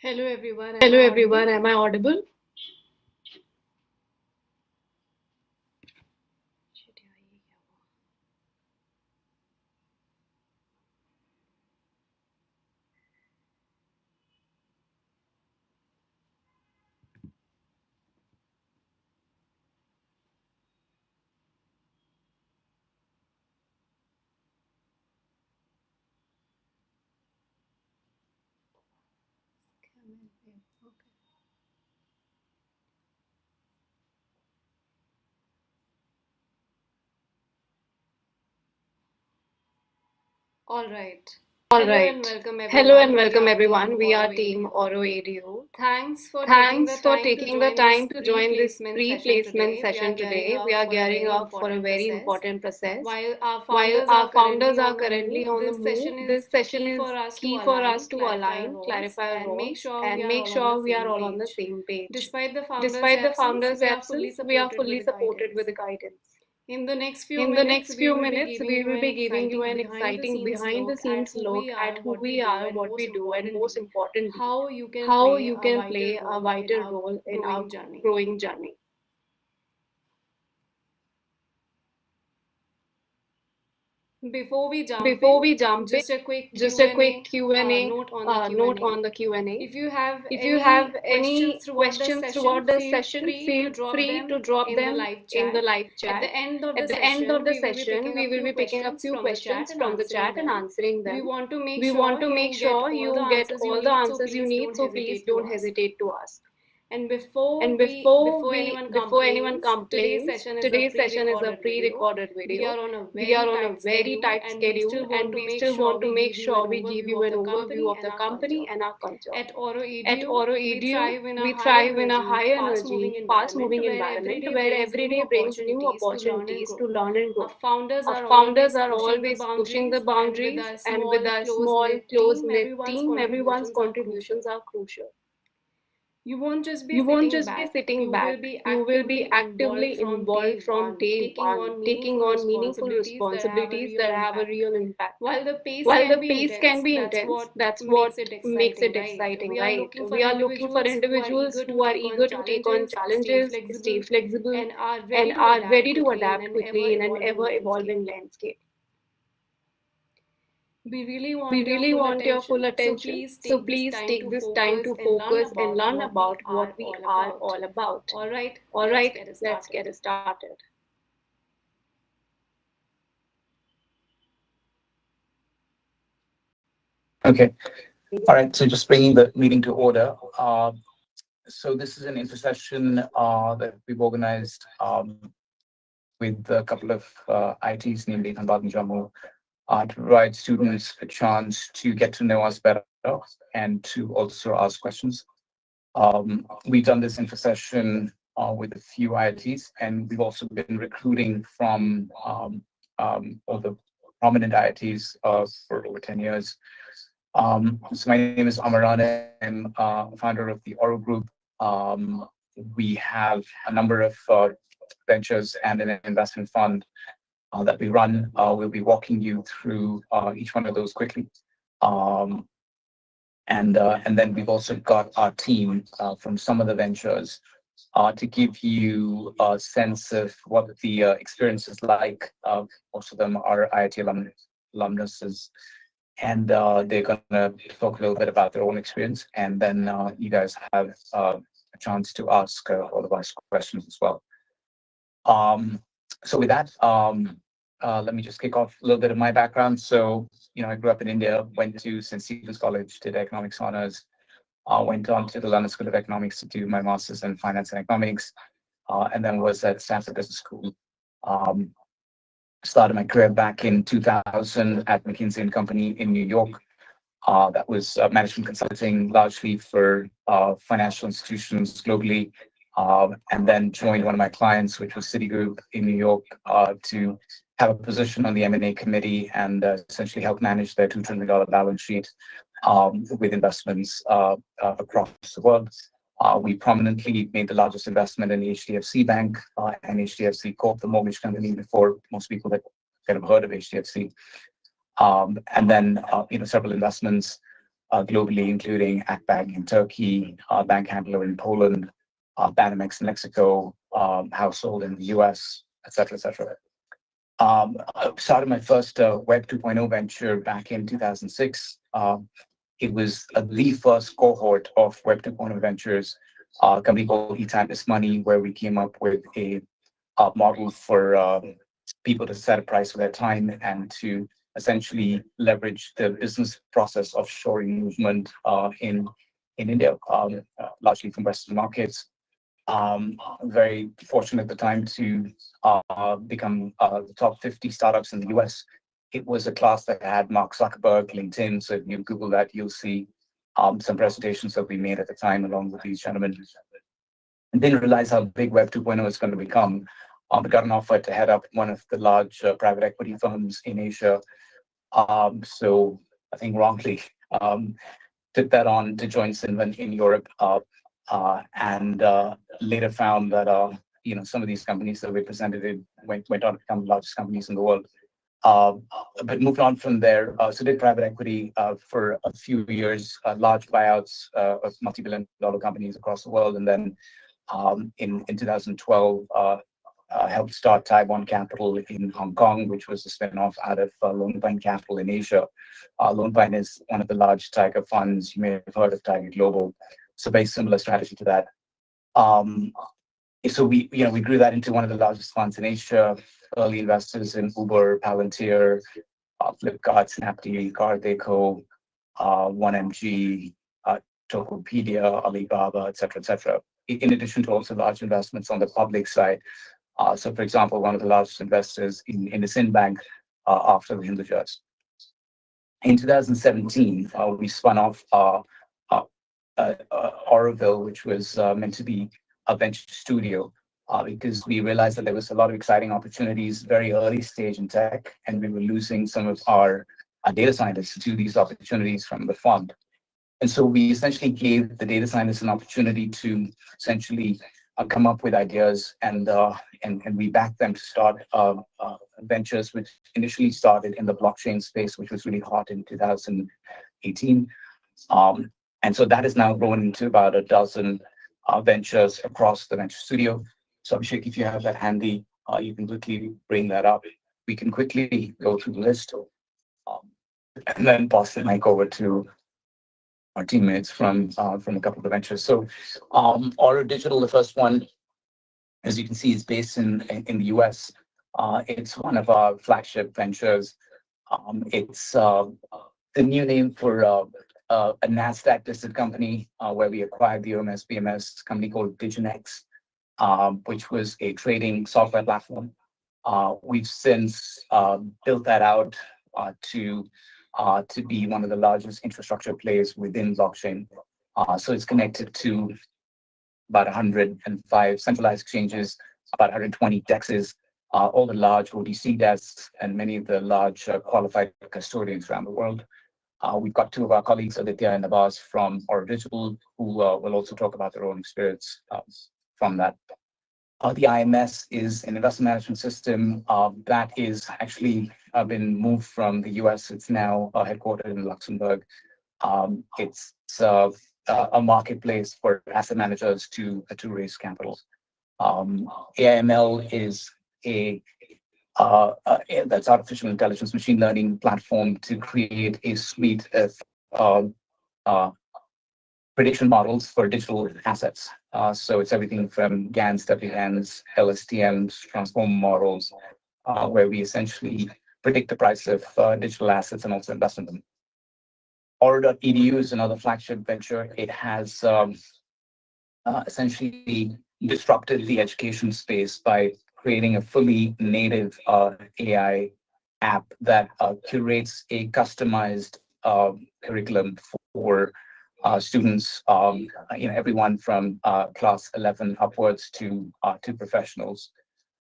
Hello everyone, am Hello I audible? everyone, am I audible? Shit, यार, ये क्या हुआ? Okay. All right. All Hello and right. welcome Hello and everyone. We welcome are Team everyone. We are Team Auro.Edu. Auro.Edu. Thanks for taking the Thanks for time to taking the join this time to join this pre-placement session pre-placement today. We are session gearing today. We up are for a gearing very up for a important very process. important process. While our While founders are our founders currently are on the currently move, on the this move, session this is session key for is us to key for us align, to clarify our align, roles, clarify and make roles, sure we and are make all on the sure we are same all on the page. same page. Despite the founder's Despite the absence, founder's we are fully absence, we are supported with fully the supported with guidance. the guidance. In the next few In the minutes, next we few will be minutes, giving we you will an be giving you exciting an behind the exciting scenes behind the look at scenes who we look are, at who what we we do, are, and what most we do, and most importantly, importantly, how you can how play you a can vital play a role in vital our role in our growing journey. growing journey. Before we jump Before in, we jump in, just a quick just a quick Q&A Q&A note on the note Q&A. on the Q&A. If you have If you have any questions any throughout the questions session, throughout the feel session, free to feel drop free to them drop in the them live in the chat. live At chat. the end of the At the end of session, the we will be session, picking a we will few be picking up questions few from the chat questions and from the answering chat and them. answering We them. want to make We sure want to make you get sure all the you get answers you all the need, so answers you please need, don't so please hesitate to don't ask. hesitate to ask. And And before anyone before anyone complains, today's complains, session is a today's session is a pre-recorded video. pre-recorded We video. are on a We are very on a tight very schedule, tight and we schedule still want and to we make still sure want to we make give you an sure we give overview you of an the overview company of and the our company culture. and our culture. At At Auro.Edu, we Auro.Edu, thrive in a we high thrive in a energy, high fast moving energy, fast environment moving where environment every day where brings every new day brings new opportunities to learn and opportunities to grow. learn and Our grow. founders Our are founders always are pushing the always pushing the boundaries, and with boundaries, our and with small, a close small, knit close team, knit everyone's team, everyone's contributions are crucial. contributions are crucial. You won't just be You won't sitting just be back, sitting you will back. be You will be actively involved actively from involved day from one, day taking one, on taking meaningful on meaningful responsibilities that have a responsibilities real that have a impact. real impact. While the pace While can the be pace can intense, be that's intense, what that's what makes it makes exciting, it right? exciting, We are right? looking for We are looking for individuals who are individuals eager to who are take on eager to take on challenges, stay challenges, stay flexible, flexible, and are ready and to are adapt ready to quickly in adapt an ever quickly in an evolving ever landscape. evolving landscape. We really We want your really full want your full attention, so attention. please So take this please time take to this time focus to and learn focus and about learn what we about what are we all are about. all about. All right, All let's right, get let's started. get started. Okay. All right. So just bringing the meeting to order. So this is an intercession that we've organized with a couple of IITs, namely Dhanbad and Jammu, to provide students a chance to get to know us better and to also ask questions. We've done this intercession with a few IITs, and we've also been recruiting from all the prominent IITs for over 10 years. So my name is Amaran. I'm founder of the Auro Group. We have a number of ventures and an investment fund that we run. We'll be walking you through each one of those quickly. Um, and then we've also got our team from some of the ventures to give you a sense of what the experience is like. Most of them are IIT alumnuses, and they're going to talk a little bit about their own experience, and then you guys have a chance to ask all of us questions as well. Um, so with that, let me just kick off a little bit of my background. So, I grew up in India, went to St. Stephen's College, did economics honors, went on to the London School of Economics to do my master's in finance and economics, and then was at Stanford Business School. Um, Started my career back in 2000 at McKinsey and Company in New York. That was management consulting largely for financial institutions globally. And then joined one of my clients, which was Citigroup in New York, to have a position on the M&A committee and essentially help manage their $2 trillion balance sheet with investments across the world. We prominently made the largest investment in HDFC Bank and HDFC Corp, the mortgage company, before most people had kind of heard of HDFC. And then several investments globally, including Akbank in Turkey, Bank Handler in Poland, Banamex in Mexico, Household in the US, et cetera, et cetera. I started my first Web 2.0 venture back in 2006. It was the first cohort of Web 2.0 ventures, a company called E-Time is Money, where we came up with a model for people to set a price for their time and to essentially leverage the business process of shoring movement in India, largely from Western markets. Very fortunate at the time to become the top 50 startups in the US. It was a class that had Mark Zuckerberg, LinkedIn. So if you Google that, you'll see some presentations that we made at the time along with these gentlemen. And didn't realize how big Web 2.0 is going to become. We got an offer to head up one of the large private equity firms in Asia. So I think wrongly took that on to join Cinven in Europe, and later found that some of these companies that we presented in went on to become the largest companies in the world. But moved on from there. So did private equity for a few years, large buyouts of multi-billion-dollar companies across the world, and then in 2012 helped start Taiwan Capital in Hong Kong, which was a spin-off out of Lone Pine Capital in Asia. Lone Pine is one of the large tiger funds. You may have heard of Tiger Global. So very similar strategy to that. So we grew that into one of the largest funds in Asia. Early investors in Uber, Palantir, Flipkart, Snapdeal, Car.Deco, 1MG, Tokopedia, Alibaba, et cetera, in addition to also large investments on the public side. So, for example, one of the largest investors in the Sin Bank after the Hindujas. In 2017, we spun off Auroville, which was meant to be a venture studio, because we realized that there was a lot of exciting opportunities very early stage in tech, and we were losing some of our data scientists to these opportunities from the fund. And so we essentially gave the data scientists an opportunity to essentially come up with ideas, and we backed them to start ventures, which initially started in the blockchain space, which was really hot in 2018. And so that has now grown into about a dozen ventures across the venture studio. So Abhishek, if you have that handy, you can quickly bring that up. We can quickly go through the list, and then pass the mic over to our teammates from a couple of the ventures. So Auro Digital, the first one, as you can see, is based in the US. It's one of our flagship ventures. It's the new name for a NASDAQ-listed company where we acquired the OMS BMS company called Diginex, which was a trading software platform. We've since built that out to be one of the largest infrastructure players within blockchain. So it's connected to about 105 centralized exchanges, about 120 DEXs, all the large OTC desks, and many of the large qualified custodians around the world. We've got two of our colleagues, Aditya and Abbas from Auro Digital, who will also talk about their own experience from that. The IMS is an investment management system that is actually been moved from the US. It's now headquartered in Luxembourg. It's a marketplace for asset managers to raise capital. AIML is that's artificial intelligence machine learning platform to create a suite of prediction models for digital assets. So it's everything from GANs, WGANs, LSTMs, transformer models, where we essentially predict the price of digital assets and also invest in them. Auro.Edu is another flagship venture. It has essentially disrupted the education space by creating a fully native AI app that curates a customized curriculum for students, everyone from class 11 upwards to professionals.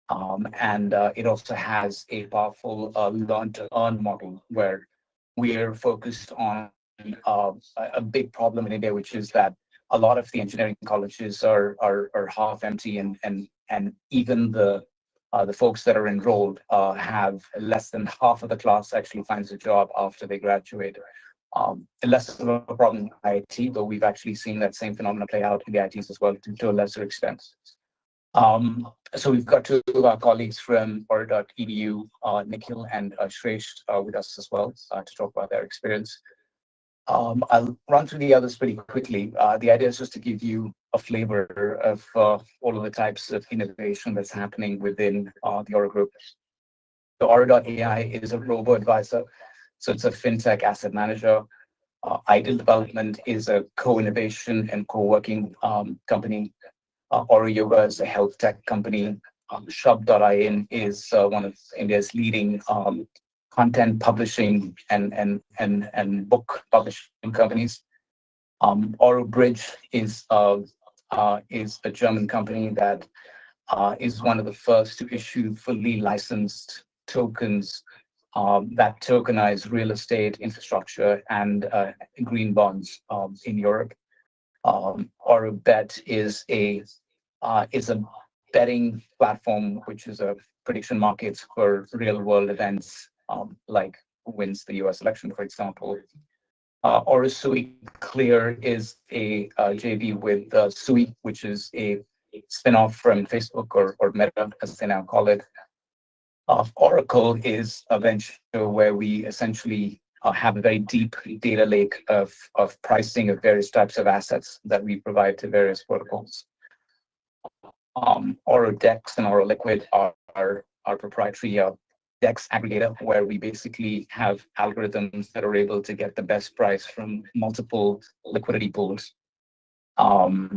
And it also has a powerful learn to earn model where we're focused on a big problem in India, which is that a lot of the engineering colleges are half empty, and even the folks that are enrolled have less than half of the class actually finds a job after they graduate. less of a problem in IIT, though we've actually seen that same phenomenon play out in the IITs as well to a lesser extent. So we've got two of our colleagues from Auro.Edu, Nikhil and Shresh, with us as well to talk about their experience. I'll run through the others pretty quickly. The idea is just to give you a flavor of all of the types of innovation that's happening within the Auro Group. So Auro.ai is a robo-advisor. So it's a fintech asset manager. Ideal Development is a co-innovation and co-working company. Auro Yoga is a health tech company. Shub.in is one of India's leading content publishing and book publishing companies. Auro Bridge is a German company that is one of the first to issue fully licensed tokens that tokenize real estate infrastructure and green bonds in Europe. Auro Bet is a betting platform, which is a prediction markets for real world events, like who wins the US election, for example. Auro Sui Clear is a JV with Sui, which is a spin-off from Facebook or Meta, as they now call it. Oracle is a venture where we essentially have a very deep data lake of pricing of various types of assets that we provide to various protocols. Auro Dex and Auro Liquid are our proprietary DEX aggregator, where we basically have algorithms that are able to get the best price from multiple liquidity pools. And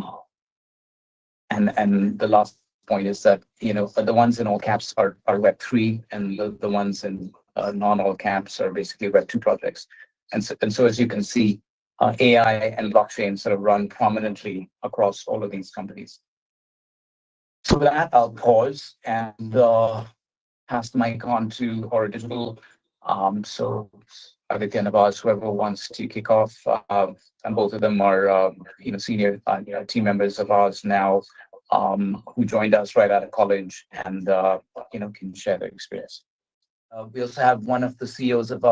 the last point is that, you know, the ones in all caps are Web3, and the ones in non all caps are basically Web2 projects. And so as you can see, AI and blockchain sort of run prominently across all of these companies. So with that, I'll pause and pass the mic on to Auro Digital. So Aditya and Navaz, whoever wants to kick off, and both of them are senior team members of ours now, who joined us right out of college and can share their experience. We also have one of the CEOs of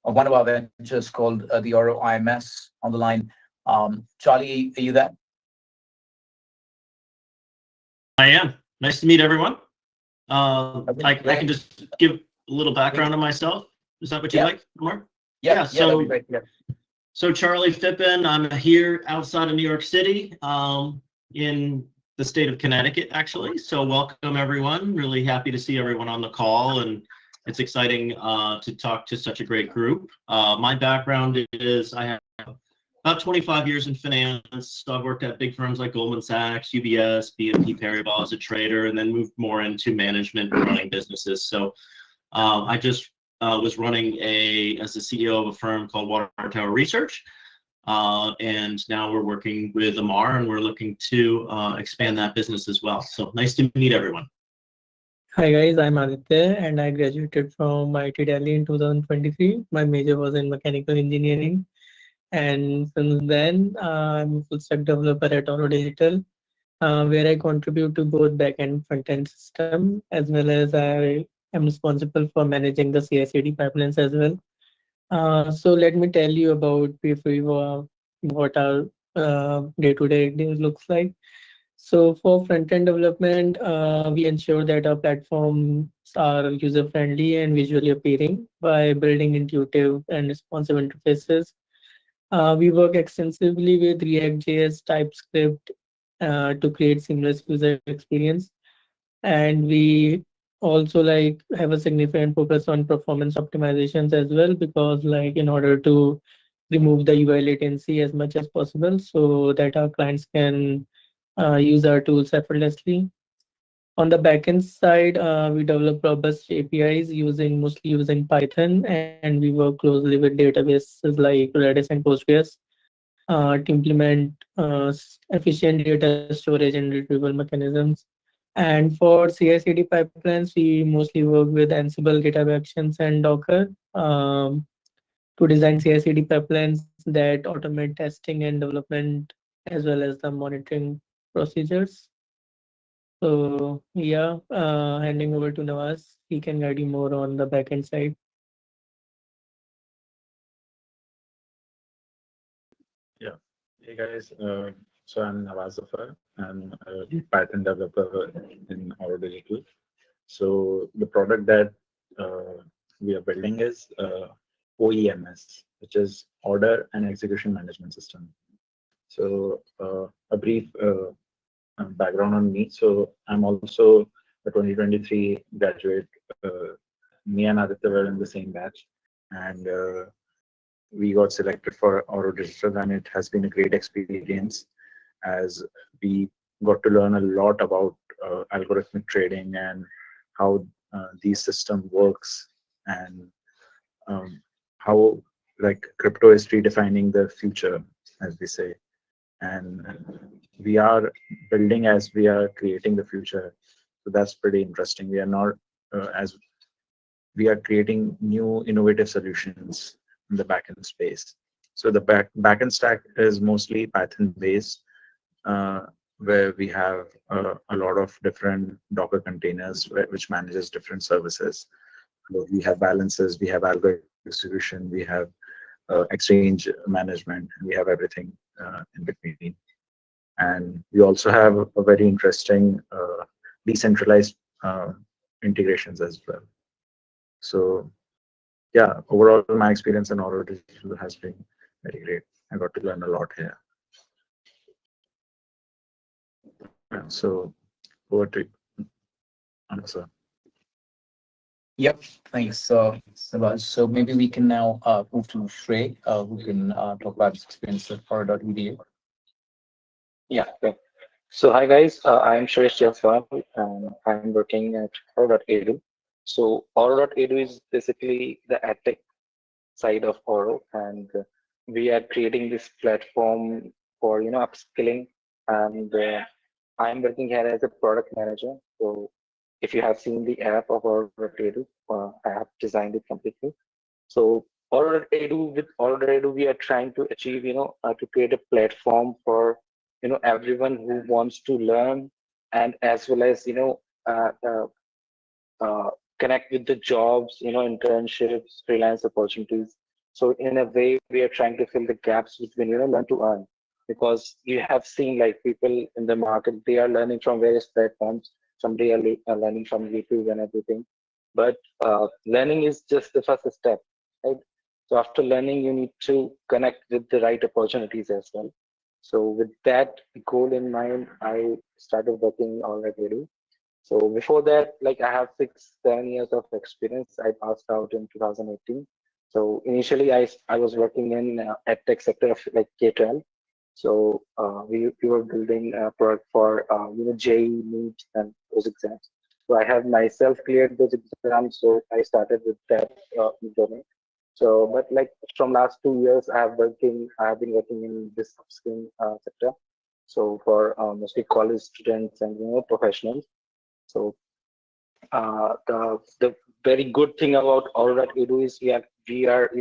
one of our ventures called the Auro IMS on the line. Charlie, are you there? I am. Nice to meet everyone. I can just give a little background on myself. Is that what you like, Mark? Yeah. So Charlie Phippen, I'm here outside of New York City, in the state of Connecticut, actually. So welcome, everyone. Really happy to see everyone on the call, and it's exciting to talk to such a great group. My background is I have about 25 years in finance. So I've worked at big firms like Goldman Sachs, UBS, BNP Paribas as a trader, and then moved more into management and running businesses. So I just was running as the CEO of a firm called Water Tower Research. And now we're working with Amar, and we're looking to expand that business as well. So nice to meet everyone. Hi guys, I'm Aditya and I graduated from IIT Delhi in 2023. My major was in mechanical engineering. And since then, I'm a full stack developer at Auro Digital, where I contribute to both backend front-end system, as well as I am responsible for managing the CI/CD pipelines as well. So let me tell you about briefly what our day-to-day looks like. So for front-end development, we ensure that our platforms are user-friendly and visually appealing by building intuitive and responsive interfaces. We work extensively with React.js, TypeScript to create seamless user experience. And we also have a significant focus on performance optimizations as well, because in order to remove the UI latency as much as possible so that our clients can use our tools effortlessly. On the backend side, we develop robust APIs mostly using Python, and we work closely with databases like Redis and Postgres to implement efficient data storage and retrieval mechanisms. And for CI/CD pipelines, we mostly work with Ansible, GitHub Actions, and Docker to design CI/CD pipelines that automate testing and development as well as the monitoring procedures. So yeah, handing over to Nawaz. He can guide you more on the backend side. Yeah. Hey guys, so I'm Nawaz Zafar. I'm a lead Python developer in Auro.Edu. So the product that we are building is OEMS, which is Order and Execution Management System. So a brief background on me. So I'm also a 2023 graduate. Me and Aditya were in the same batch, and we got selected for Auro Digital, and it has been a great experience as we got to learn a lot about algorithmic trading and how these system works, and how like crypto is redefining the future, as we say. And we are building as we are creating the future. So that's pretty interesting. We are not as we are creating new innovative solutions in the backend space. So the backend stack is mostly Python based, uh, where we have a lot of different Docker containers which manages different services. So we have balances, we have algorithm execution, we have exchange management, and we have everything in between. And we also have a very interesting decentralized integrations as well. So yeah, overall my experience in Auro Digital has been very great. I got to learn a lot here. So over to you, Anasa. Yep, thanks, Sabaj. So maybe we can now move to Shrey, who can talk about his experience at Auro.Edu. Yeah. Okay. So hi guys, I am Suresh Jaiswal and I'm working at Auro.Edu. So Auro.Edu is basically the edtech side of Auro, and we are creating this platform for upskilling. And I'm working here as a product manager. So if you have seen the app of Auro.Edu, I have designed it completely. So Auro.Edu, with Auro.Edu, we are trying to achieve, to create a platform for, everyone who wants to learn, and as well as, uh, uh, uh, connect with the jobs, internships, freelance opportunities. So in a way, we are trying to fill the gaps between, learn to earn, because you have seen like people in the market, they are learning from various platforms. Somebody are learning from YouTube and everything, but learning is just the first step, right? So after learning, you need to connect with the right opportunities as well. So with that goal in mind, I started working already. So before that, like I have 7 years of experience. I passed out in 2018. So initially, I was working in edtech sector of like K-12. So we were building a product for JEE, NEET, and those exams. So I have myself cleared those exams. So I started with that domain. So, but like from last 2 years, I have been working in this upskilling sector. So for mostly college students and professionals. So the very good thing about all that we do is we are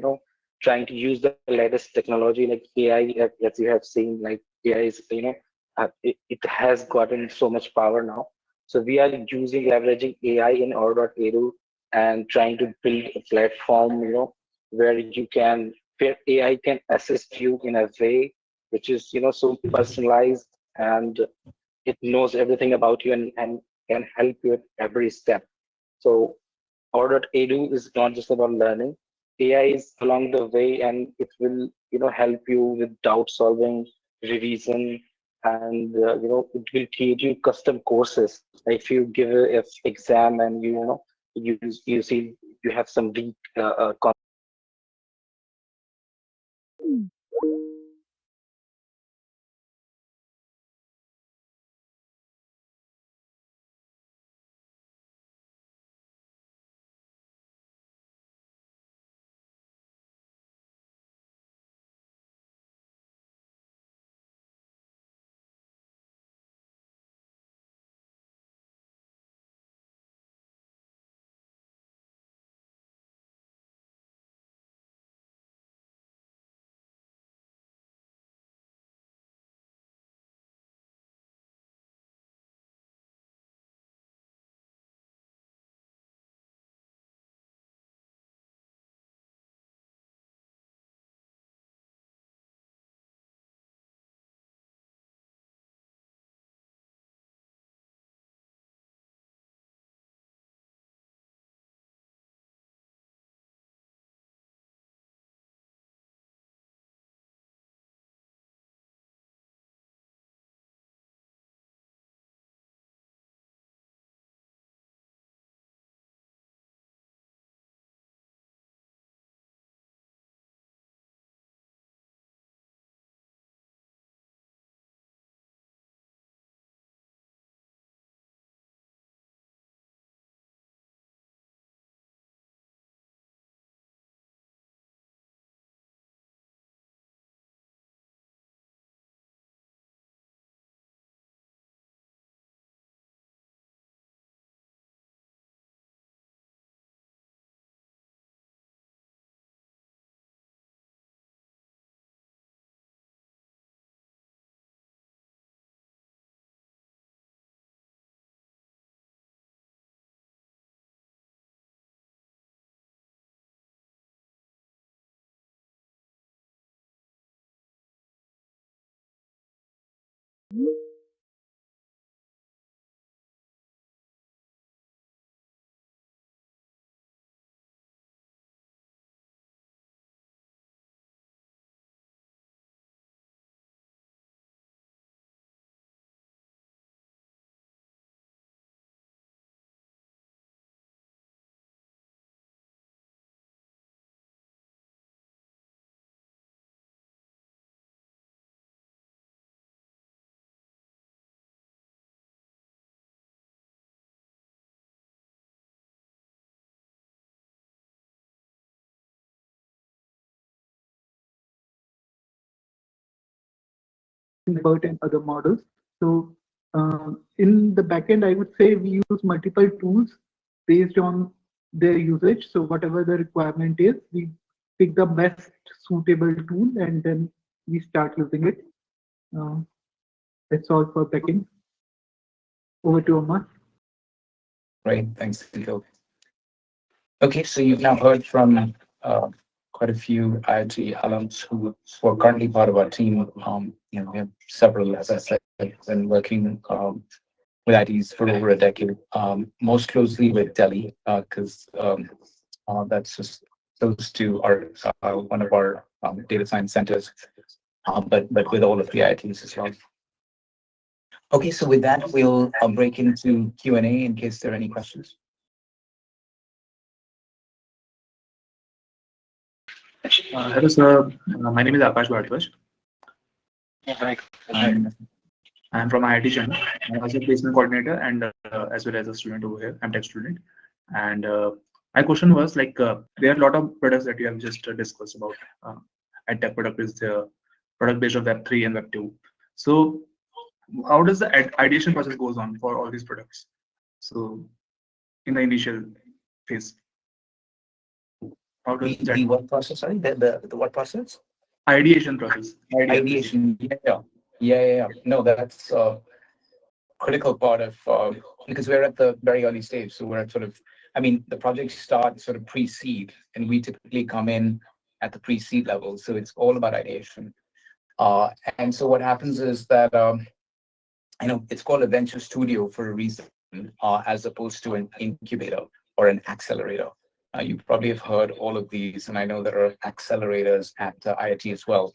trying to use the latest technology like AI, as you have seen. Like AI is it has gotten so much power now. So we are leveraging AI in Auro.Edu and trying to build a platform where you can where AI can assist you in a way which is so personalized, and it knows everything about you, and can help you at every step. So Auro.Edu is not just about learning. AI is along the way, and it will help you with doubt solving, revision, and it will create you custom courses. Like if you give a exam and you see you have some weak using BERT and other models. So in the backend, I would say we use multiple tools based on their usage. So whatever the requirement is, we pick the best suitable tool and then we start using it. That's all for backend. Over to Omar. Great, thanks, Nikhil. Okay, so you've now heard from quite a few IIT alums who are currently part of our team. We have several, as I said, been working with IITs for over a decade, most closely with Delhi, because that's just close to our one of our data science centers, but with all of the IITs as well. Okay, so with that, we'll break into Q&A in case there are any questions. Hello, sir. My name is Akash Bharadwaj. I'm from IIT Jammu. I'm also a placement coordinator and as well as a student over here. I'm tech student. And my question was like, there are a lot of products that you have just discussed about. And tech product is the product based on Web3 and Web2. So how does the ideation process goes on for all these products? So in the initial phase. How does The what process? Sorry, the what process? Ideation process. Ideation. Yeah. No, that's a critical part of because we're at the very early stage. So we're at sort of, I mean, the projects start sort of pre-seed, and we typically come in at the pre-seed level. So it's all about ideation. And so what happens is that it's called a venture studio for a reason, as opposed to an incubator or an accelerator. You probably have heard all of these, and I know there are accelerators at IIT as well.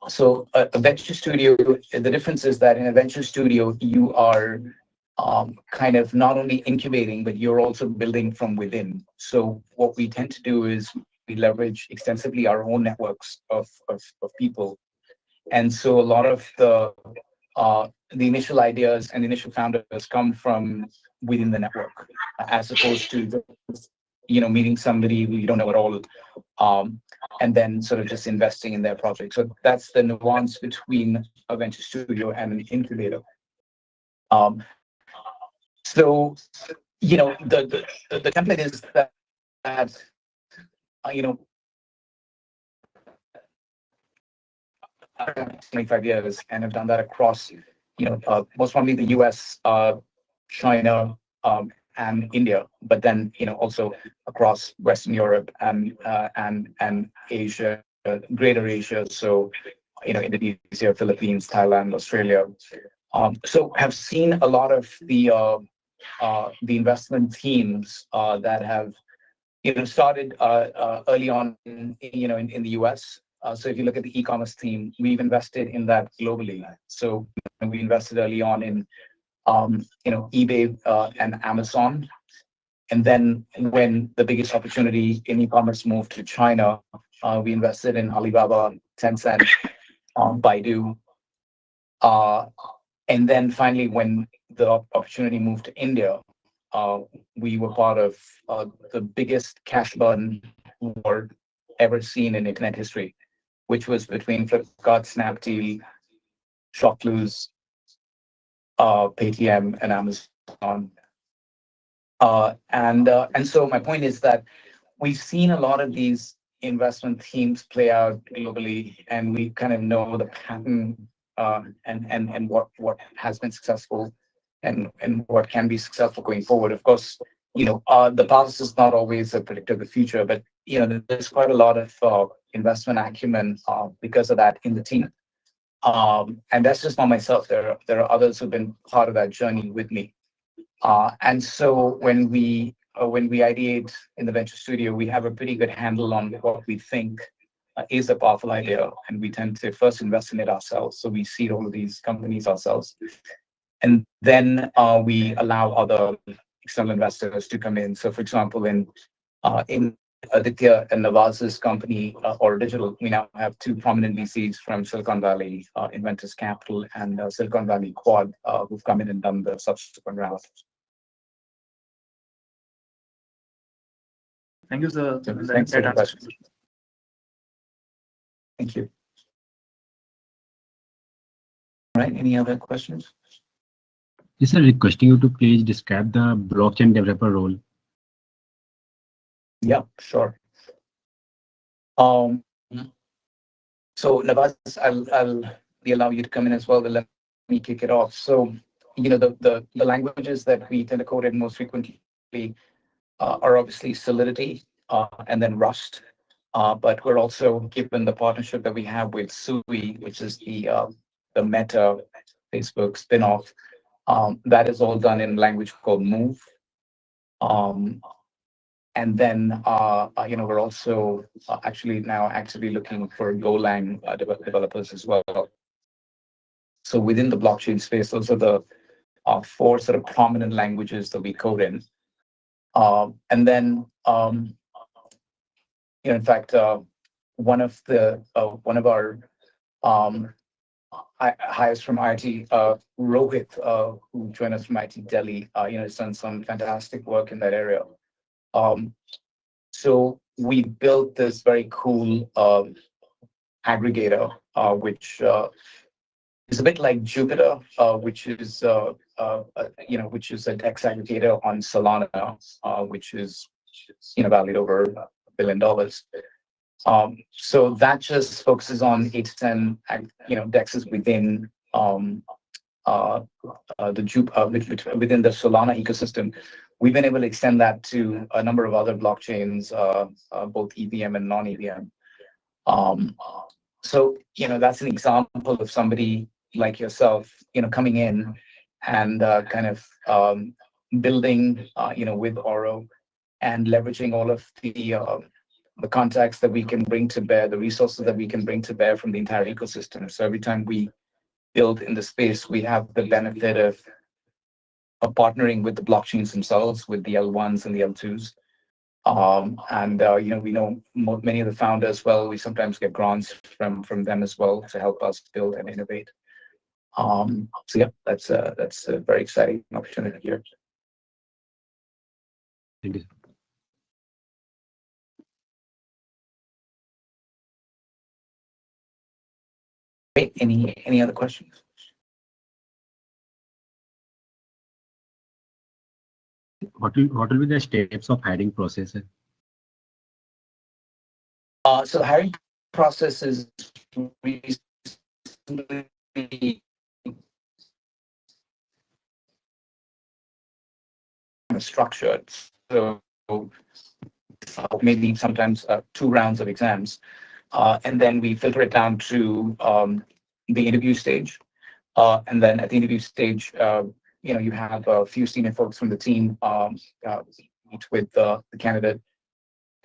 So a venture studio, the difference is that in a venture studio, you are kind of not only incubating, but you're also building from within. So what we tend to do is we leverage extensively our own networks of people. And so a lot of the initial ideas and initial founders come from within the network, as opposed to just, meeting somebody who you don't know at all, and then sort of just investing in their project. So that's the nuance between a venture studio and an incubator. So the template is that 25 years, and have done that across most probably the US, China, and India, but then also across Western Europe and Asia, Greater Asia. So Indonesia, Philippines, Thailand, Australia. So have seen a lot of the investment teams that have started early on in the US. So if you look at the e-commerce team, we've invested in that globally. So we invested early on in eBay and Amazon. And then when the biggest opportunity in e-commerce moved to China, we invested in Alibaba, Tencent, Baidu. And then finally, when the opportunity moved to India, we were part of the biggest cash burn war ever seen in internet history, which was between Flipkart, Snapdeal, Shopclues, Paytm, and Amazon. And so my point is that we've seen a lot of these investment themes play out globally, and we kind of know the pattern and what has been successful and what can be successful going forward. Of course, the past is not always a predictor of the future, but there's quite a lot of investment acumen because of that in the team. And that's just not myself. There are others who've been part of that journey with me. And so when we ideate in the venture studio, we have a pretty good handle on what we think is a powerful idea, and we tend to first invest in it ourselves. So we seed all of these companies ourselves, and then we allow other external investors to come in. So, for example, in Aditya and Nawaz's company, Auro.Digital, we now have two prominent VCs from Silicon Valley, Inventors Capital and Silicon Valley Quad, who've come in and done the subsequent round. Thank you, sir. Thanks for the question. Thank you. right, any other questions? Yes, sir, requesting you to please describe the blockchain developer role. Yeah, sure. So Navaz, I'll allow you to come in as well, but let me kick it off. So, the languages that we tend to code in most frequently are obviously Solidity and then Rust. But we're also, given the partnership that we have with Sui, which is the Meta Facebook spin-off, that is all done in a language called Move. Um, and then, we're also actually now actively looking for Golang developers as well. So within the blockchain space, those are the four sort of prominent languages that we code in. And then, in fact, one of our hires from IIT, Rohit, who joined us from IIT Delhi, has done some fantastic work in that area. So we built this very cool aggregator, which is a bit like Jupiter, which is a DEX aggregator on Solana, which is valued over $1 billion. So that just focuses on 8 to 10 DEXs within within the Solana ecosystem. We've been able to extend that to a number of other blockchains, both EVM and non-EVM. So that's an example of somebody like yourself, coming in and kind of building, with Auro and leveraging all of the contacts that we can bring to bear, the resources that we can bring to bear from the entire ecosystem. So every time we build in the space, we have the benefit of partnering with the blockchains themselves, with the L1s and the L2s. We know many of the founders well. We sometimes get grants from them as well to help us build and innovate. So yeah, that's a very exciting opportunity here. Thank you. Great. Any other questions? What will be the steps of hiring process, sir? So the hiring process is reasonably structured. So maybe sometimes 2 rounds of exams, and then we filter it down to the interview stage. And then at the interview stage, you have a few senior folks from the team meet with the candidate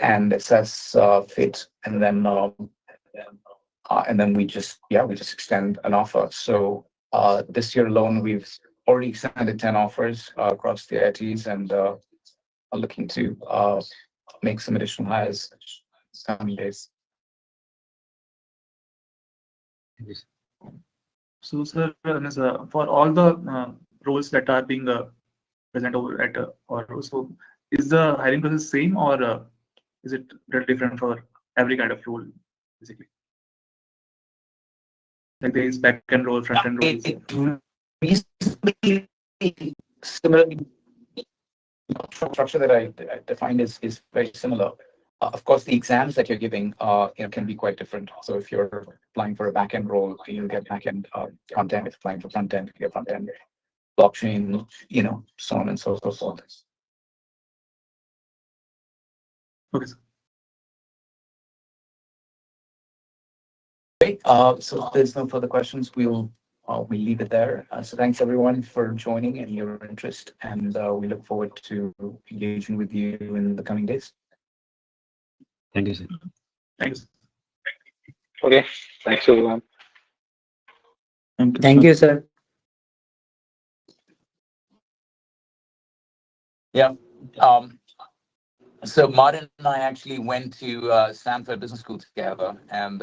and assess fit, and then we just extend an offer. So this year alone, we've already extended 10 offers across the IITs, and are looking to make some additional hires in coming days. Yes. So, sir, for all the roles that are being present over at Auro, so is the hiring process same, or is it very different for every kind of role, basically? Like there is back-end role, front-end roles. It reasonably similar. Structure that I defined is very similar. Of course, the exams that you're giving can be quite different. So if you're applying for a back-end role, you get back-end content. If applying for front-end, you get front-end, blockchain, so on and so forth. Okay, sir. Great. So if there's no further questions, we'll leave it there. So thanks everyone for joining and your interest, and we look forward to engaging with you in the coming days. Thank you, sir. Thanks. Okay, thanks everyone. Thank you, sir. Yeah. So Martin and I actually went to Stanford Business School together, and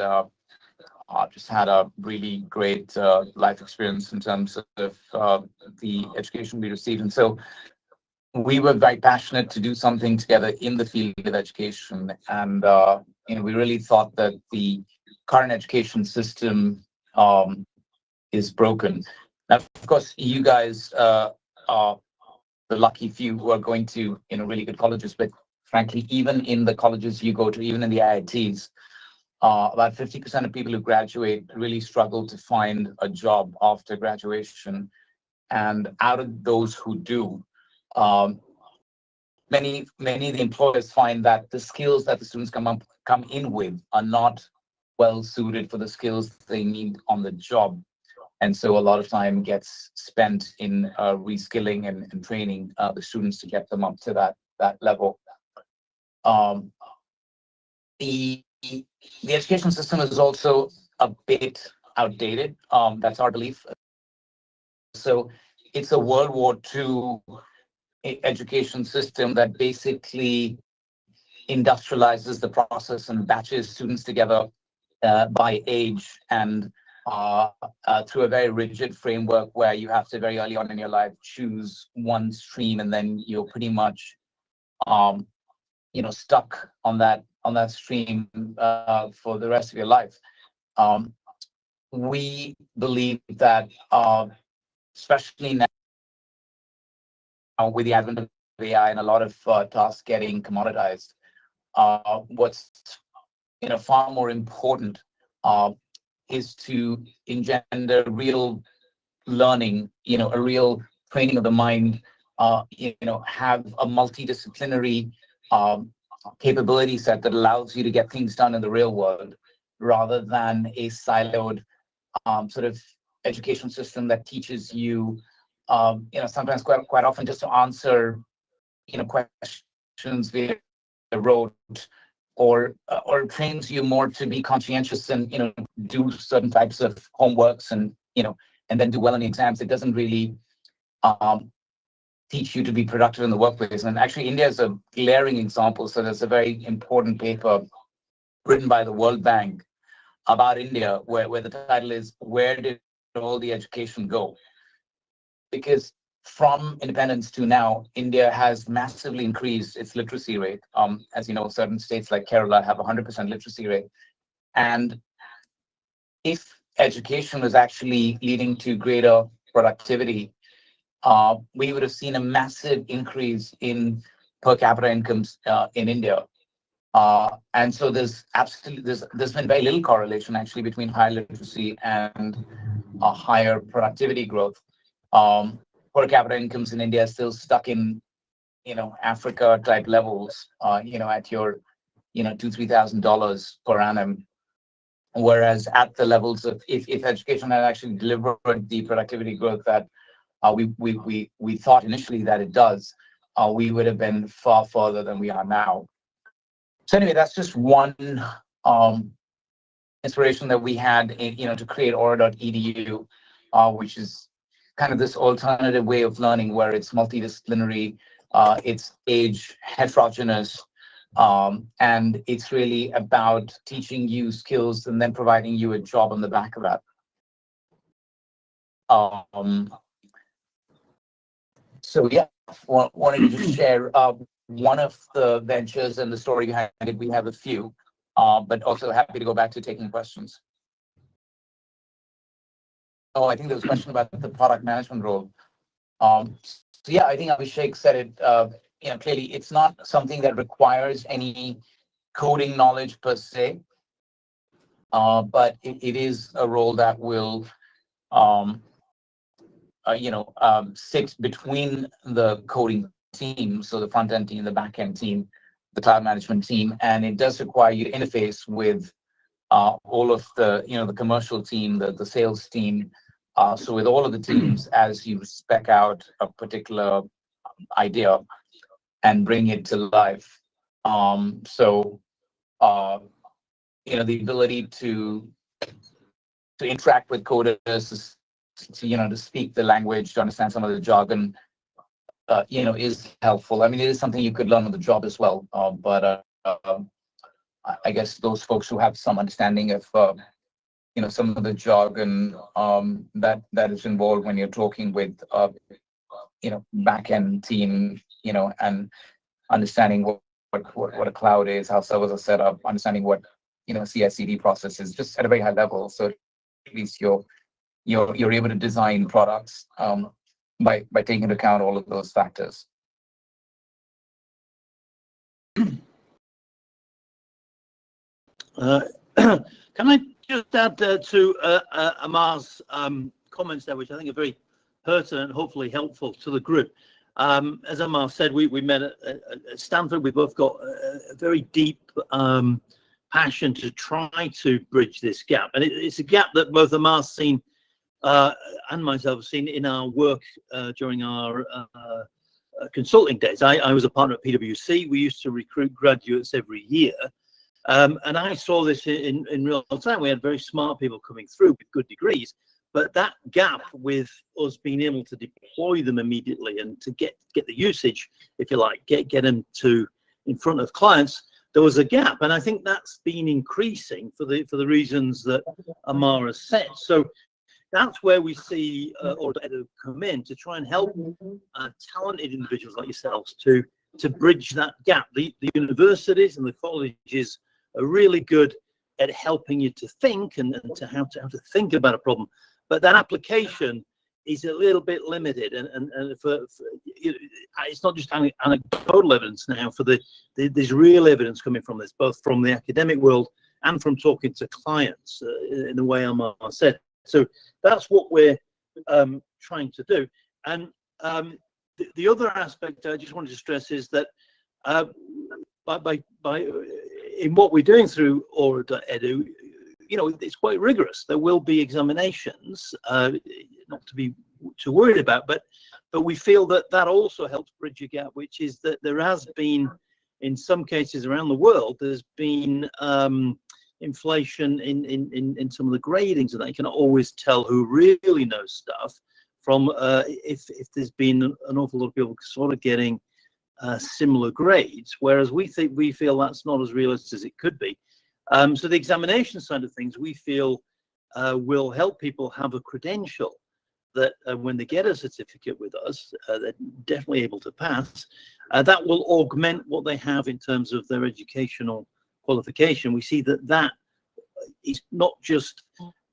just had a really great life experience in terms of the education we received. And so we were very passionate to do something together in the field of education. And we really thought that the current education system is broken. Now, of course, you guys are the lucky few who are going to really good colleges, but frankly, even in the colleges you go to, even in the IITs, about 50% of people who graduate really struggle to find a job after graduation. And out of those who do, um, many of the employers find that the skills that the students come in with are not well suited for the skills they need on the job. And so a lot of time gets spent in reskilling and training the students to get them up to that level. Um, the education system is also a bit outdated. That's our belief. So it's a World War II education system that basically industrializes the process and batches students together by age and through a very rigid framework where you have to very early on in your life choose one stream, and then you're pretty much stuck on that stream for the rest of your life. We believe that especially now with the advent of AI and a lot of tasks getting commoditized, what's far more important is to engender real learning, a real training of the mind, have a multidisciplinary capability set that allows you to get things done in the real world, rather than a siloed sort of education system that teaches you, sometimes quite often just to answer, questions via rote, or trains you more to be conscientious and do certain types of homeworks and and then do well in the exams. It doesn't really teach you to be productive in the workplace. And actually, India is a glaring example. So there's a very important paper written by the World Bank about India, where the title is "Where Did All the Education Go?" Because from independence to now, India has massively increased its literacy rate. As you know, certain states like Kerala have 100% literacy rate. And if education was actually leading to greater productivity, we would have seen a massive increase in per capita incomes in India. And so there's been very little correlation actually between higher literacy and higher productivity growth. Per capita incomes in India are still stuck in, Africa type levels, at your, $2,000-3,000 per annum. Whereas at the levels of, if education had actually delivered the productivity growth that we thought initially that it does, we would have been far further than we are now. So anyway, that's just one inspiration that we had, to create Auro.Edu, which is kind of this alternative way of learning where it's multidisciplinary, it's age heterogeneous, and it's really about teaching you skills and then providing you a job on the back of that. So yeah, wanted to just share one of the ventures and the story behind it. We have a few, but also happy to go back to taking questions. Oh, I think there was a question about the product management role. So yeah, I think Abhishek said it. Clearly, it's not something that requires any coding knowledge per se, but it is a role that will, sit between the coding team, so the front end team, the back end team, the cloud management team, and it does require you to interface with all of the, the commercial team, the sales team. So with all of the teams, as you spec out a particular idea and bring it to life. The ability to interact with coders, to speak the language, to understand some of the jargon, is helpful. I mean, it is something you could learn on the job as well. But I guess those folks who have some understanding of, some of the jargon that is involved when you're talking with, back end team, and understanding what a cloud is, how servers are set up, understanding what, CI/CD process is, just at a very high level. So at least you're you're able to design products by taking into account all of those factors. Can I just add to Amar's comments there, which I think are very pertinent and hopefully helpful to the group. As Amar said, we met at Stanford. We both got a very deep passion to try to bridge this gap. And it's a gap that both Amar's seen and myself have seen in our work during our consulting days. I was a partner at PwC. We used to recruit graduates every year. And I saw this in real time. We had very smart people coming through with good degrees, but that gap with us being able to deploy them immediately and to get the usage, if you like, get them to in front of clients, there was a gap. And I think that's been increasing for the reasons that Amar has said. So that's where we see Auro.Edu come in to try and help talented individuals like yourselves to bridge that gap. The universities and the colleges are really good at helping you to think and to how to think about a problem, but that application is a little bit limited, and for it's not just anecdotal evidence now. There's real evidence coming from this, both from the academic world and from talking to clients in the way Amar said. So that's what we're trying to do. And the other aspect I just wanted to stress is that in what we're doing through Auro.Edu, it's quite rigorous. There will be examinations, not to be too worried about, but we feel that also helps bridge a gap, which is that there has been, in some cases around the world, there's been inflation in some of the gradings, and they can always tell who really knows stuff from if there's been an awful lot of people sort of getting similar grades, whereas we feel that's not as realistic as it could be. So the examination side of things, we feel will help people have a credential that when they get a certificate with us, they're definitely able to pass. That will augment what they have in terms of their educational qualification. We see that is not just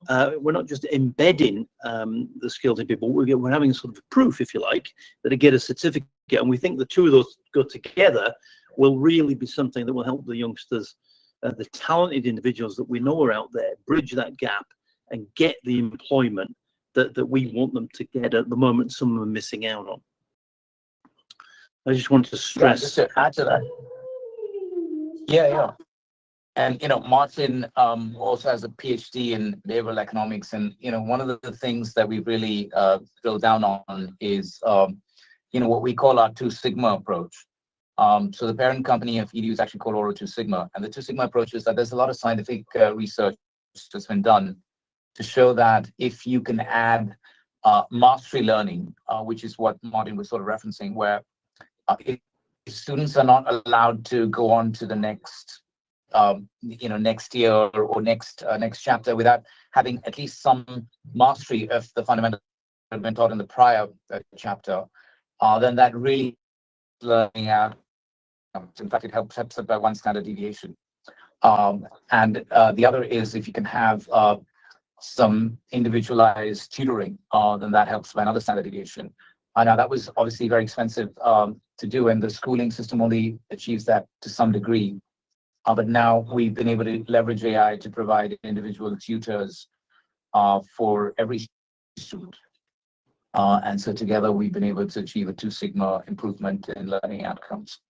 we're not just embedding the skills in people. We're having sort of a proof, if you like, that they get a certificate, and we think the two of those go together will really be something that will help the youngsters, the talented individuals that we know are out there, bridge that gap and get the employment that we want them to get at the moment some of them are missing out on. I just wanted to stress. Just to add to that. Yeah. And Martin also has a PhD in behavioral economics, and one of the things that we really drill down on is what we call our 2 Sigma approach. So the parent company of EDU is actually called Auro 2 Sigma, and the 2 Sigma approach is that there's a lot of scientific research that's been done to show that if you can add mastery learning, which is what Martin was sort of referencing, where if students are not allowed to go on to the next next year or next chapter without having at least some mastery of the fundamentals that have been taught in the prior chapter, then that really learning out. In fact, it helps up by 1 standard deviation. And the other is if you can have some individualized tutoring, then that helps by another standard deviation. Now that was obviously very expensive to do, and the schooling system only achieves that to some degree. But now we've been able to leverage AI to provide individual tutors for every student. And so together we've been able to achieve a 2 Sigma improvement in learning outcomes.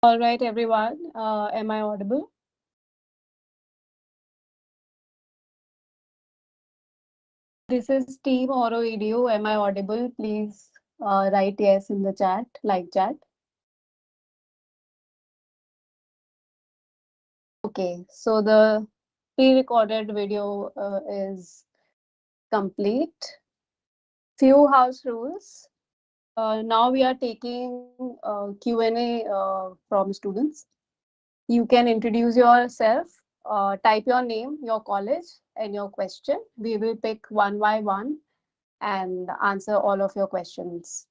All right, everyone. Am I audible? This is Team Auro.Edu. Am I audible? Please write yes in the chat, like chat. Okay, so the pre-recorded video is complete. Few house rules. Now we are taking Q&A from students. You can introduce yourself type your name, your college, and your question. We will pick one by one and answer all of your questions.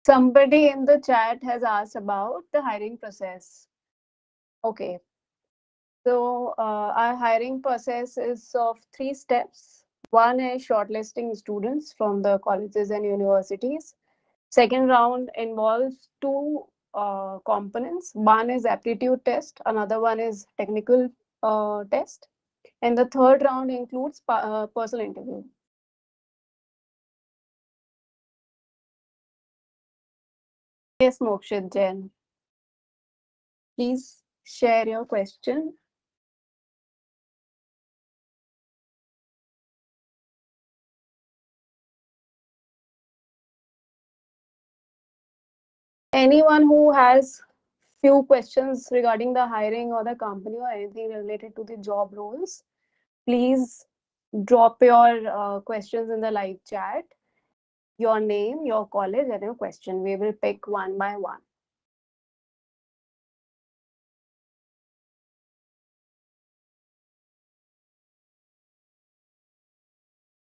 Somebody in the chat has asked about the hiring process. Okay. So our hiring process is of 3 steps. One is shortlisting students from the colleges and universities. Second round involves 2 components. One is aptitude test, another one is technical test. And the third round includes personal interview. Yes, Mokshit Jain. Please share your question. Anyone who has few questions regarding the hiring or the company or anything related to the job roles, please drop your questions in the live chat. Your name, your college, and your question. We will pick one by one.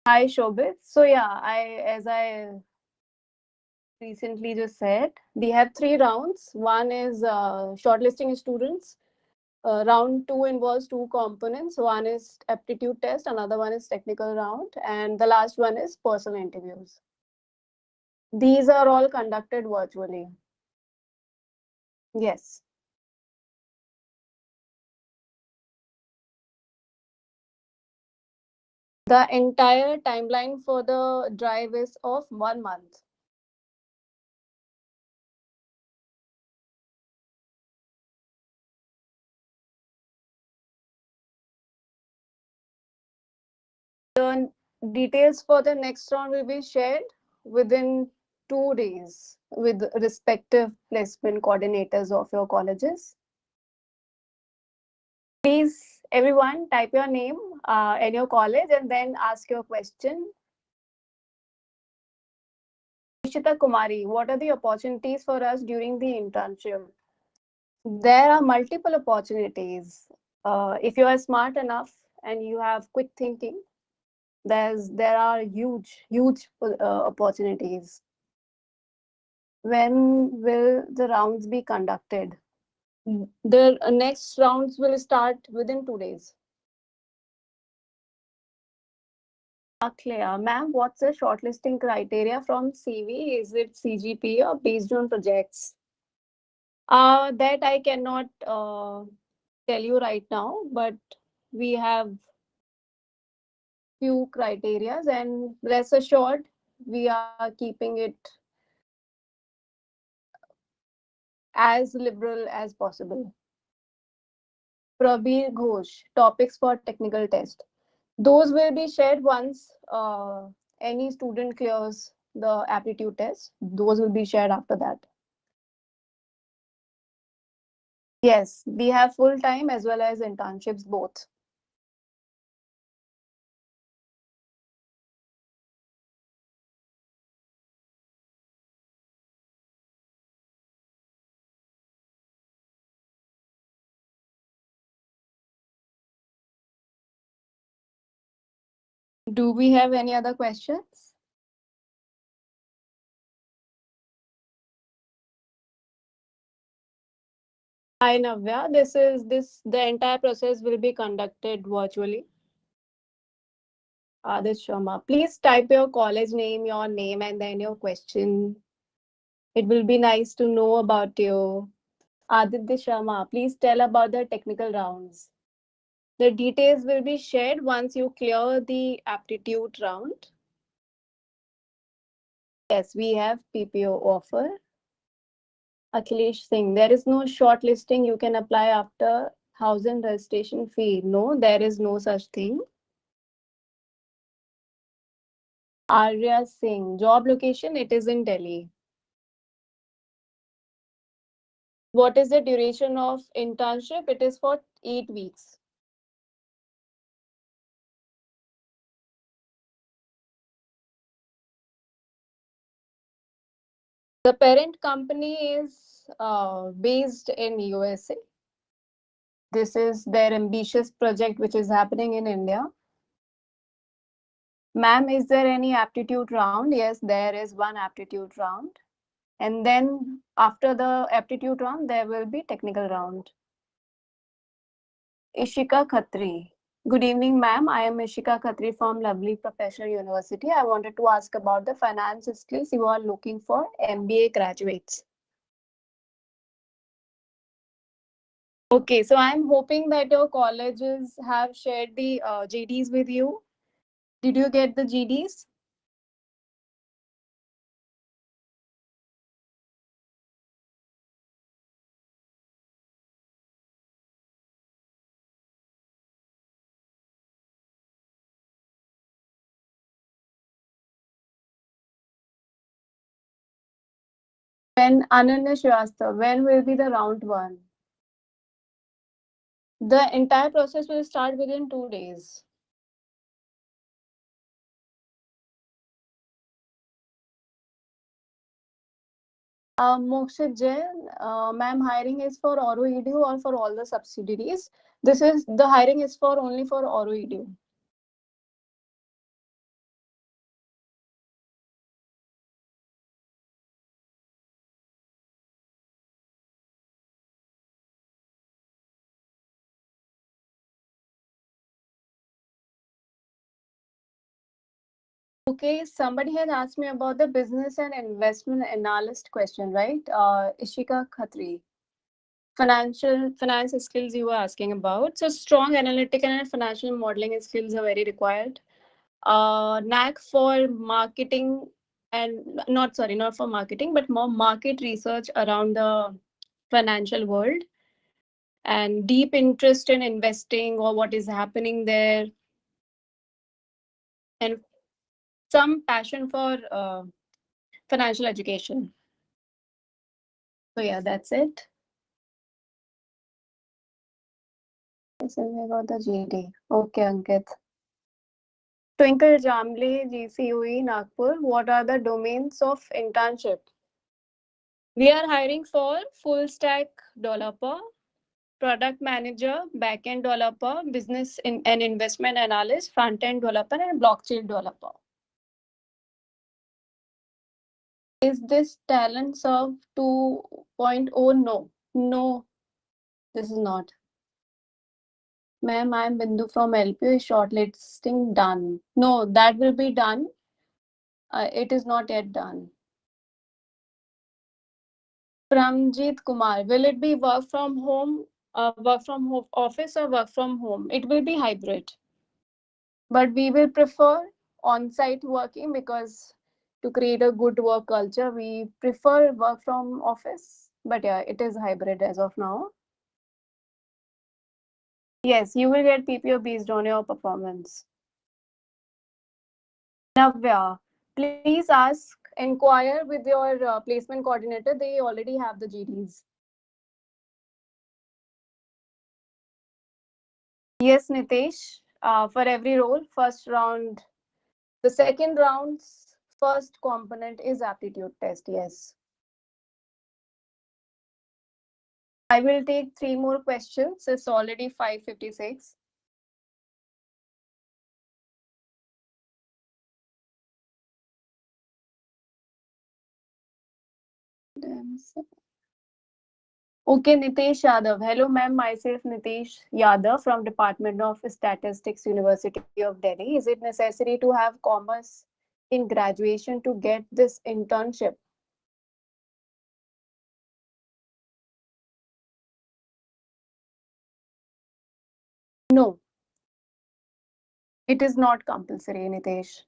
Hi, Shobit. So yeah, as I recently just said, we have 3 rounds. One is shortlisting students. Round 2 involves 2 components. One is aptitude test, another one is technical round, and the last one is personal interviews. These are all conducted virtually. Yes. The entire timeline for the drive is of 1 month. The details for the next round will be shared within 2 days with respective placement coordinators of your colleges. Please, everyone, type your name and your college and then ask your question. Ishita Kumari, what are the opportunities for us during the internship? There are multiple opportunities. If you are smart enough and you have quick thinking, there are huge opportunities. When will the rounds be conducted? The next rounds will start within 2 days. Clear. Ma'am, what's the shortlisting criteria from CV? Is it CGP or based on projects? That I cannot tell you right now, but we have few criterias, and rest assured, we are keeping it as liberal as possible. Prabir Ghosh, topics for technical test. Those will be shared once any student clears the aptitude test. Those will be shared after that. Yes, we have full-time as well as internships both. Do we have any other questions? Hi Navya, the entire process will be conducted virtually. Adish Sharma, please type your college name, your name, and then your question. It will be nice to know about you. Aditya Sharma, please tell about the technical rounds. The details will be shared once you clear the aptitude round. Yes, we have PPO offer. Akhilesh Singh, there is no shortlisting you can apply after 1,000 registration fee. No, there is no such thing. Arya Singh, job location, it is in Delhi. What is the duration of internship? It is for 8 weeks. The parent company is based in USA. This is their ambitious project which is happening in India. Ma'am, is there any aptitude round? Yes, there is one aptitude round. And then after the aptitude round, there will be technical round. Ishika Khatri. Good evening, ma'am. I am Ishika Khatri from Lovely Professional University. I wanted to ask about the finance skills you are looking for MBA graduates. Okay, so I'm hoping that your colleges have shared the GDs with you. Did you get the GDs? When Ananya Shrivastava, when will be the round one? The entire process will start within 2 days. Mokshit Jain, ma'am, hiring is for Auro.Edu or for all the subsidiaries? The hiring is for only for Auro.Edu. Okay, somebody has asked me about the business and investment analyst question, right? Ishika Khatri. Finance skills you were asking about. So strong analytical and financial modeling skills are very required. Knack for marketing and not for marketing, but more market research around the financial world, and deep interest in investing or what is happening there, and some passion for financial education. So yeah, that's it. So we got the GD. Okay, Ankit. Twinkle Jamle, GCUE, Nagpur. What are the domains of internship? We are hiring for full stack developer, product manager, backend developer, and investment analyst, front end developer, and blockchain developer. Is this talent serve 2.0? No, no, this is not. Ma'am, I am Bindu from LPO. Is shortlisting done? No, that will be done. It is not yet done. Pramjit Kumar, will it be work from home, office, or work from home? It will be hybrid, but we will prefer on-site working because to create a good work culture, we prefer work from office. But yeah, it is hybrid as of now. Yes, you will get PPO based on your performance. Navya, please inquire with your placement coordinator. They already have the GDs. Yes, Nitesh. For every role, first round, the second round's first component is aptitude test. Yes. I will take 3 more questions. It's already 5:56. Okay, Nitesh Yadav. Hello, ma'am. Myself, Nitesh Yadav from Department of Statistics, University of Delhi. Is it necessary to have commerce in graduation to get this internship? No, it is not compulsory, Nitesh.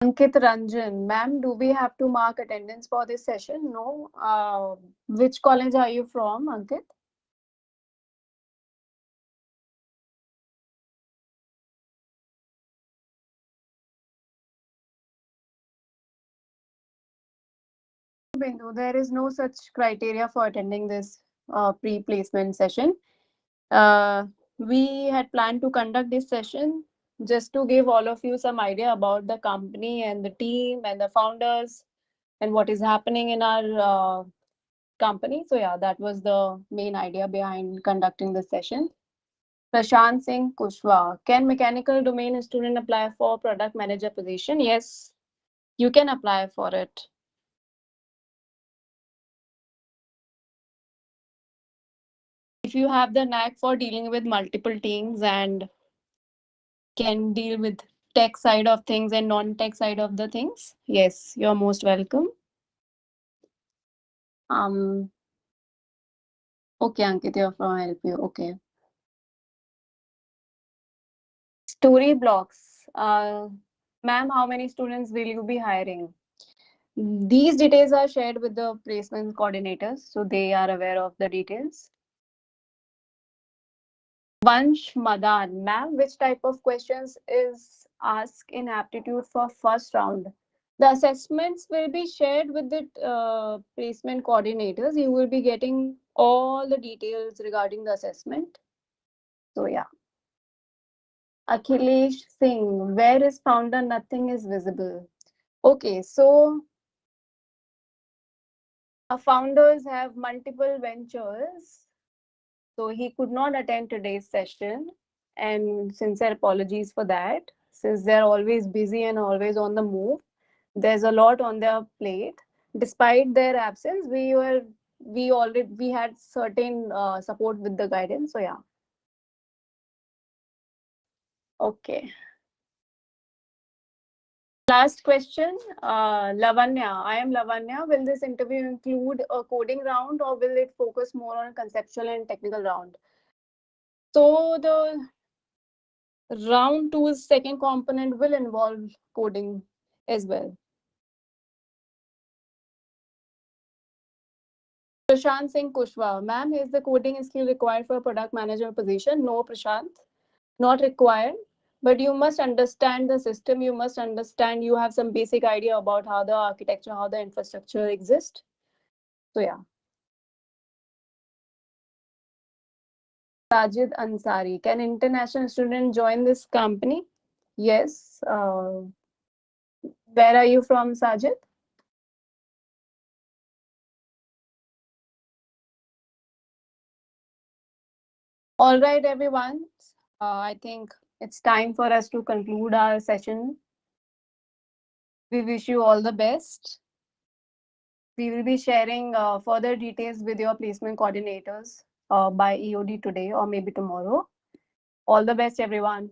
Ankit Ranjan, ma'am, do we have to mark attendance for this session? No. Which college are you from, Ankit? Bindu, there is no such criteria for attending this pre-placement session. We had planned to conduct this session just to give all of you some idea about the company and the team and the founders and what is happening in our company. So yeah, that was the main idea behind conducting this session. Prashant Singh Kushwa, can mechanical domain student apply for product manager position? Yes, you can apply for it. If you have the knack for dealing with multiple teams and can deal with tech side of things and non-tech side of the things, yes, you're most welcome. Okay, Ankit, you're from LPU. Okay. Story blocks. Ma'am, how many students will you be hiring? These details are shared with the placement coordinators, so they are aware of the details. Vansh Madan, ma'am, which type of questions is asked in aptitude for first round? The assessments will be shared with the placement coordinators. You will be getting all the details regarding the assessment. So yeah. Akhilesh Singh, where is founder? Nothing is visible. Okay, so our founders have multiple ventures. So he could not attend today's session, and sincere apologies for that, since they're always busy and always on the move. There's a lot on their plate. Despite their absence, we had certain support with the guidance. So yeah. Okay. Last question, Lavanya. I am Lavanya. Will this interview include a coding round or will it focus more on conceptual and technical round? So the round two's second component will involve coding as well. Prashant Singh Kushwa, ma'am, is the coding skill required for a product manager position? No, Prashant, not required. But you must understand the system. You must understand, you have some basic idea about how the architecture, how the infrastructure exists. So yeah. Sajid Ansari, can international student join this company? Yes. Where are you from, Sajid? All right, everyone. I think it's time for us to conclude our session. We wish you all the best. We will be sharing further details with your placement coordinators by EOD today or maybe tomorrow. All the best, everyone.